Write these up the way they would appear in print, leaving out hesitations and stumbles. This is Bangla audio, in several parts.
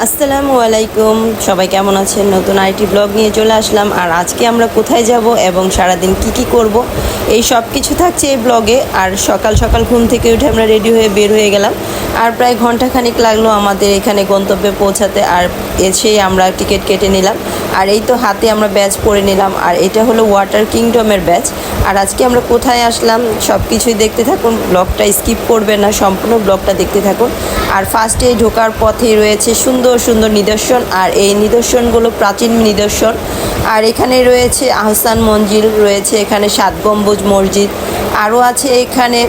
আসসালামু আলাইকুম, সবাই কেমন আছেন? নতুন আরেকটি ব্লগ নিয়ে চলে আসলাম। আর আজকে আমরা কোথায় যাব এবং সারাদিন কি করব এই সব কিছু থাকছে এই ব্লগে। আর সকাল সকাল ঘুম থেকে উঠে আমরা রেডি হয়ে বের হয়ে গেলাম। আর প্রায় ঘন্টাখানিক লাগলো আমাদের এখানে গন্তব্যে পৌঁছাতে। আর এসেই আমরা টিকিট কেটে নিলাম। আর এই তো হাতে আমরা ব্যাচ পরে নিলাম। আর এটা হলো ওয়াটার কিংডমের ব্যাচ। আর আজকে আমরা কোথায় আসলাম সব কিছুই দেখতে থাকুন, ব্লগটা স্কিপ করবেন না, সম্পূর্ণ ব্লগটা দেখতে থাকুন। আর ফার্স্টে ঢোকার পথেই রয়েছে সুন্দর সুন্দর নিদর্শন। আর এই নিদর্শনগুলো প্রাচীন নিদর্শন। আর এখানে রয়েছে আহসান মঞ্জিল, রয়েছে এখানে 7 গম্বুজ মসজিদ, আরও আছে এখানে।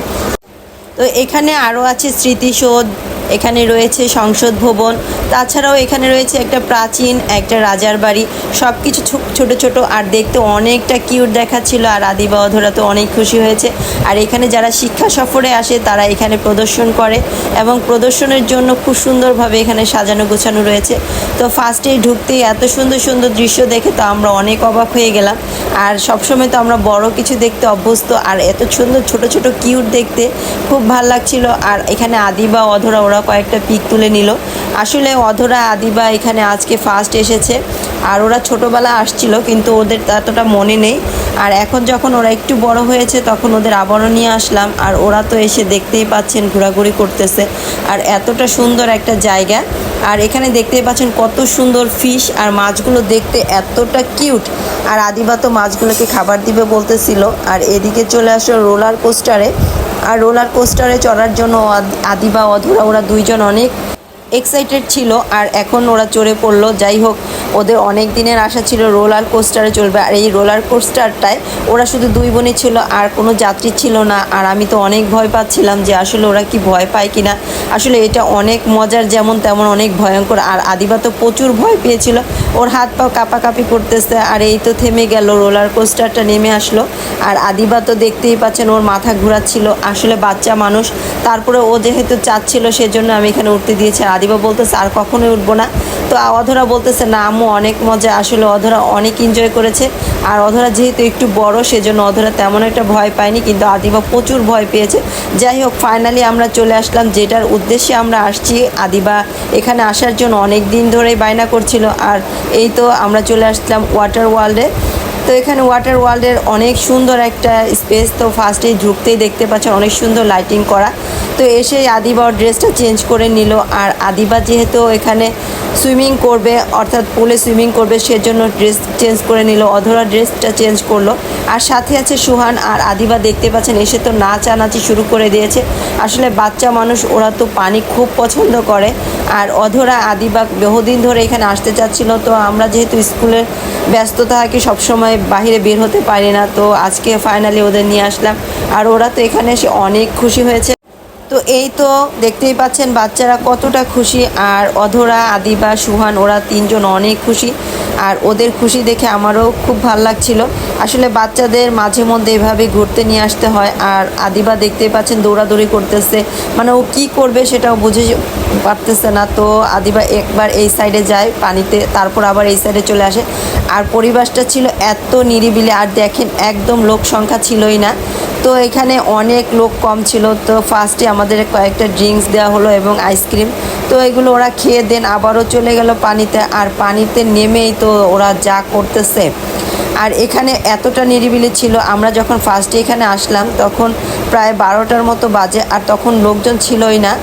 তো এখানে আরও আছে স্মৃতিসৌধ, এখানে রয়েছে সংসদ ভবন, তাছাড়াও এখানে রয়েছে একটা প্রাচীন একটা রাজার বাড়ি। সব কিছু ছোট ছোট আর দেখতে অনেকটা কিউট দেখাচ্ছিল। আর আদিবা অধরা তো অনেক খুশি হয়েছে। আর এখানে যারা শিক্ষা সফরে আসে তারা এখানে প্রদর্শন করে এবং প্রদর্শনের জন্য খুব সুন্দরভাবে এখানে সাজানো গোছানো রয়েছে। তো ফার্স্টেই ঢুকতেই এত সুন্দর সুন্দর দৃশ্য দেখে তো আমরা অনেক অবাক হয়ে গেলাম। আর সবসময় তো আমরা বড় কিছু দেখতে অভ্যস্ত, আর এত সুন্দর ছোট ছোট কিউট দেখতে খুব ভালো লাগছিল। আর এখানে আদিবা অধরা ওরা কয়েকটা পিক তুলে নিল। আসলে অধরা আদিবা এখানে আজকে ফার্স্ট এসেছে। আর ওরা ছোটোবেলা আসছিল কিন্তু ওদের এতটা মনে নেই। আর এখন যখন ওরা একটু বড় হয়েছে তখন ওদের আবারও নিয়ে আসলাম। আর ওরা তো এসে দেখতেই পাচ্ছেন ঘোরাঘুরি করতেছে। আর এতটা সুন্দর একটা জায়গা। আর এখানে দেখতেই পাচ্ছেন কত সুন্দর ফিশ, আর মাছগুলো দেখতে এতটা কিউট। আর আদিবা তো মাছগুলোকে খাবার দিবে বলতেছিল। আর এদিকে চলে আসলো রোলার কোস্টারে। আর রোলার কোস্টারে চড়ার জন্য আদিবা অধরা ওরা দুইজন অনেক এক্সাইটেড ছিল। আর এখন ওরা চড়ে পড়লো। যাই হোক, ওদের অনেক দিনের আশা ছিল রোলার কোস্টারে চলবে। আর এই রোলার কোস্টারটায় ওরা শুধু দুই বোনই ছিল, আর কোনো যাত্রী ছিল না। আর আমি তো অনেক ভয় পাচ্ছিলাম যে আসলে ওরা কি ভয় পায় কিনা। আসলে এটা অনেক মজার যেমন তেমন অনেক ভয়ঙ্কর। আর আদিবা তো প্রচুর ভয় পেয়েছিল, ওর হাত পা কাঁপাকাঁপি করতেছে। আর এই তো থেমে গেল, রোলার কোস্টারটা নেমে আসলো। আর আদিবা তো দেখতেই পাচ্ছেন ওর মাথা ঘোরাচ্ছিল। আসলে বাচ্চা মানুষ, তারপরে ও যেহেতু চাচ্ছিল সেজন্য আমি এখানে উঠতে দিয়েছি। আদিবা বলতেছে আর কখনোই উঠবো না। তো অধরা বলতেছে না আম্মু অনেক মজা। আসলে অধরা অনেক এনজয় করেছে। আর অধরা যেহেতু একটু বড় সেজন্য অধরা তেমন একটা ভয় পায়নি, কিন্তু আদিবা প্রচুর ভয় পেয়েছে। যাই হোক, ফাইনালি আমরা চলে আসলাম যেটার উদ্দেশ্যে আমরা আসছি। আদিবা এখানে আসার জন্য অনেক দিন ধরেই বায়না করছিল। আর এই তো আমরা চলে আসলাম ওয়াটার ওয়ার্ল্ডে। তো এখানে ওয়াটার ওয়ার্ল্ডের অনেক সুন্দর একটা স্পেস। তো ফার্স্টেই ঢুকতেই দেখতে পাচ্ছেন অনেক সুন্দর লাইটিং করা। তো এসে আদিবা ওর ড্রেসটা চেঞ্জ করে নিল। আর আদিবা যেহেতু এখানে সুইমিং করবে, অর্থাৎ পুলে সুইমিং করবে, সেজন্য ড্রেস চেঞ্জ করে নিল। অধরা ড্রেসটা চেঞ্জ করলো। আর সাথে আছে সুহান। আর আদিবা দেখতে পাচ্ছেন এসে তো নাচানাচি শুরু করে দিয়েছে। আসলে বাচ্চা মানুষ, ওরা তো পানি খুব পছন্দ করে। আর অধরা আদিবা বহুদিন ধরে এখানে আসতে চাচ্ছিল। তো আমরা যেহেতু স্কুলের ব্যস্ততা থাকি সবসময় বাইরে বের হতে পারি না, তো আজকে ফাইনালি ওদের নিয়ে আসলাম। আর ওরা তো এখানে এসে অনেক খুশি হয়েছে। তো এই তো দেখতেই পাচ্ছেন বাচ্চারা কতটা খুশি। আর অধরা আদিবা সুহান ওরা তিনজন অনেক খুশি। আর ওদের খুশি দেখে আমারও খুব ভালো লাগছিল। আসলে বাচ্চাদের মাঝে মধ্যে এভাবে ঘুরতে নিয়ে আসতে হয়। আর আদিবা দেখতেই পাচ্ছেন দৌড়াদৌড়ি করতেছে, মানে ও কী করবে সেটাও বুঝে পারতেছে না। তো আদিবা একবার এই সাইডে যায় পানিতে, তারপর আবার এই সাইডে চলে আসে। আর পরিবেশটা ছিল এত নিরিবিলি। আর দেখেন একদম লোক সংখ্যা ছিলই না। তো এখানে অনেক লোক কম ছিল। তো ফার্স্টে আমাদের কয়েকটা ড্রিঙ্কস দেওয়া হলো এবং আইসক্রিম। তো এগুলো ওরা খেয়ে দেন আবারও চলে গেল পানিতে। আর পানিতে নেমেই তো ওরা যা করতেছে। আর এখানে এতটা নিরিবিলি ছিল। আমরা যখন ফার্স্টে এখানে আসলাম তখন প্রায় 12টার মতো বাজে, আর তখন লোকজন ছিলই না।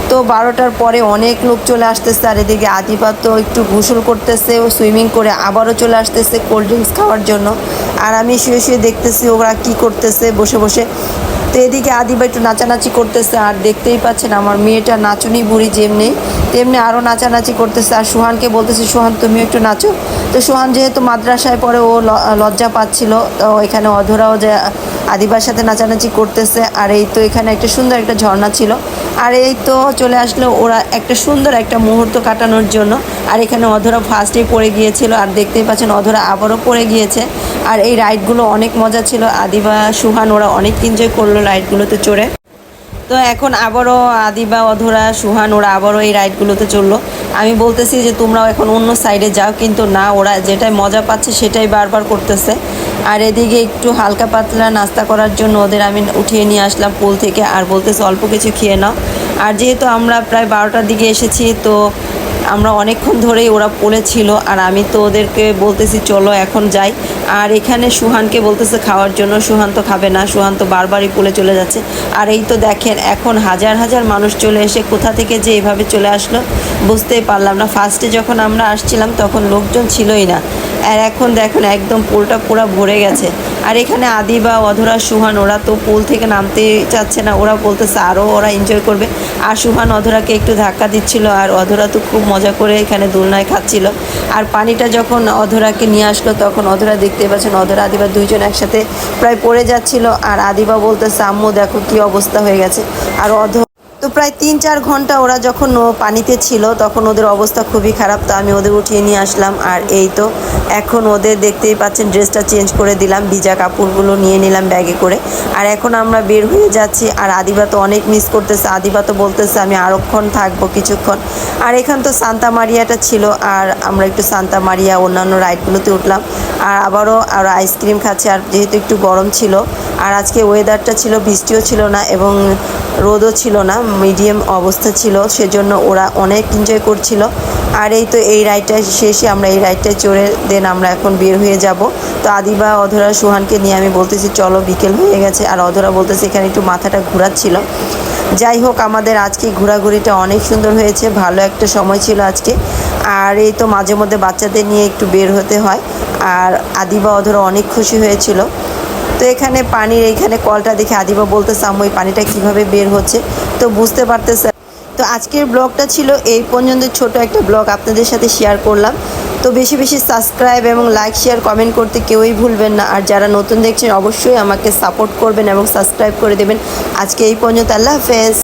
তো 12টার পরে অনেক লোক চলে আসতেছে। আর এদিকে আদিবা তো একটু গোসল করতেছে, ও সুইমিং করে আবারও চলে আসতেছে কোল্ড ড্রিঙ্কস খাওয়ার জন্য। আর আমি শুয়ে শুয়ে দেখতেছি ওরা কী করতেছে বসে বসে। তো এদিকে আদিবা একটু নাচানাচি করতেছে। আর দেখতেই পাচ্ছেন আমার মেয়েটা নাচুনি বুড়ি যেমনি তেমনি আরও নাচানাচি করতেছে। আর সুহানকে বলতেছে সুহান তুমিও একটু নাচো। তো সুহান যেহেতু মাদ্রাসায় পড়ে ও লজ্জা পাচ্ছিল। তো এখানে অধরাও যে আদিবার সাথে নাচানাচি করতেছে। আর এই তো এখানে একটা সুন্দর একটা ঝর্ণা ছিল। আর এই তো চলে আসলো ওরা একটা সুন্দর একটা মুহূর্ত কাটানোর জন্য। আর এখানে অধরা ফার্স্টেই পড়ে গিয়েছিল। আর দেখতেই পাচ্ছেন অধরা আবারও পড়ে গিয়েছে। আর এই রাইডগুলো অনেক মজা ছিল। আদিবা সুহান ওরা অনেক এনজয় করলো রাইডগুলোতে চড়ে। তো এখন আবারও আদিবা অধরা সুহান ওরা আবারও এই রাইডগুলোতে চললো। আমি বলতেছি যে তোমরাও এখন অন্য সাইডে যাও, কিন্তু না, ওরা যেটাই মজা পাচ্ছে সেটাই বারবার করতেছে। আর এদিকে একটু হালকা পাতলা নাস্তা করার জন্য ওদের আমি উঠিয়ে নিয়ে আসলাম পুল থেকে। আর বলতেছে অল্প কিছু খেয়ে নাও। আর যেহেতু আমরা প্রায় 12টার দিকে এসেছি, তো আমরা অনেকক্ষণ ধরেই ওরা পোলে ছিল আর আমি তো ওদেরকে বলতেছি চলো এখন যাই। আর এখানে সুহানকে বলতেছে খাওয়ার জন্য, সুহান তো খাবে না, সুহান তো বারবারই পোলে চলে যাচ্ছে। আর এই তো দেখেন এখন হাজার হাজার মানুষ চলে এসে কোথা থেকে যে এভাবে চলে আসলো বুঝতেই পারলাম না। ফার্স্টে যখন আমরা আসছিলাম তখন লোকজন ছিলই না, আর এখন দেখুন একদম পুলটা পুরো ভরে গেছে। আর এখানে আদিবা, অধরা, সুহান ওরা তো পুল থেকে নামতে চাচ্ছে না, ওরা বলতেছে আরও ওরা এনজয় করবে। আর সুহান অধরাকে একটু ধাক্কা দিচ্ছিল আর অধরা তো খুব মজা করে এখানে দোলনায় খাচ্ছিল। আর পানিটা যখন অধরাকে নিয়ে আসলো তখন অধরা দেখতে পাচ্ছেন অধরা আদিবা দুইজন একসাথে প্রায় পড়ে যাচ্ছিল। আর আদিবা বলতেছে আম্মু দেখো কি অবস্থা হয়ে গেছে। আর তো প্রায় 3-4 ঘন্টা ওরা যখন পানিতে ছিল তখন ওদের অবস্থা খুবই খারাপ। তো আমি ওদের উঠিয়ে নিয়ে আসলাম। আর এই তো এখন ওদের দেখতেই পাচ্ছেন ড্রেসটা চেঞ্জ করে দিলাম, ভিজা কাপড়গুলো নিয়ে নিলাম ব্যাগে করে। আর এখন আমরা বের হয়ে যাচ্ছি। আর আদিবা তো অনেক মিস করতেছে, আদিবা তো বলতেছে আমি আরক্ষণ থাকবো কিছুক্ষণ। আর এখান তো সান্তা মারিয়াটা ছিল, আর আমরা একটু সান্তা মারিয়া অন্যান্য রাইডগুলোতে উঠলাম। আর আবারও আর আইসক্রিম খাচ্ছে। আর যেহেতু একটু গরম ছিল আর আজকে ওয়েদারটা ছিল, বৃষ্টিও ছিল না এবং রোদও ছিল না, মিডিয়াম অবস্থা ছিল, সেজন্য ওরা অনেক এনজয় করছিল। আর এই তো এই রাইডটা শেষে আমরা এই রাইডটায় চড়ে দেন আমরা এখন বের হয়ে যাব। তো আদিবা, অধরা, সুহানকে নিয়ে আমি বলতেছি চলো বিকেল হয়ে গেছে। আর অধরা বলতেছে এখানে একটু মাথাটা ঘোরাচ্ছিল। যাই হোক আমাদের আজকে ঘোরাঘুরিটা অনেক সুন্দর হয়েছে, ভালো একটা সময় ছিল আজকে। আর এই তো মাঝে মধ্যে বাচ্চাদের নিয়ে একটু বের হতে হয়। আর আদিবা, অধরা অনেক খুশি হয়েছিল। তো এখানে পানির এইখানে কলটা দেখে আদিবা বলতেছে আম্মু এই পানিটা কীভাবে বের হচ্ছে, তো বুঝতে পারতেছে। তো আজকের ব্লগটা ছিল এই পর্যন্ত, ছোট একটা ব্লগ আপনাদের সাথে শেয়ার করলাম। তো বেশি বেশি সাবস্ক্রাইব এবং লাইক, শেয়ার, কমেন্ট করতে কেউই ভুলবেন না। আর যারা নতুন দেখছেন অবশ্যই আমাকে সাপোর্ট করবেন এবং সাবস্ক্রাইব করে দেবেন। আজকে এই পর্যন্ত, আল্লাহ হাফেজ।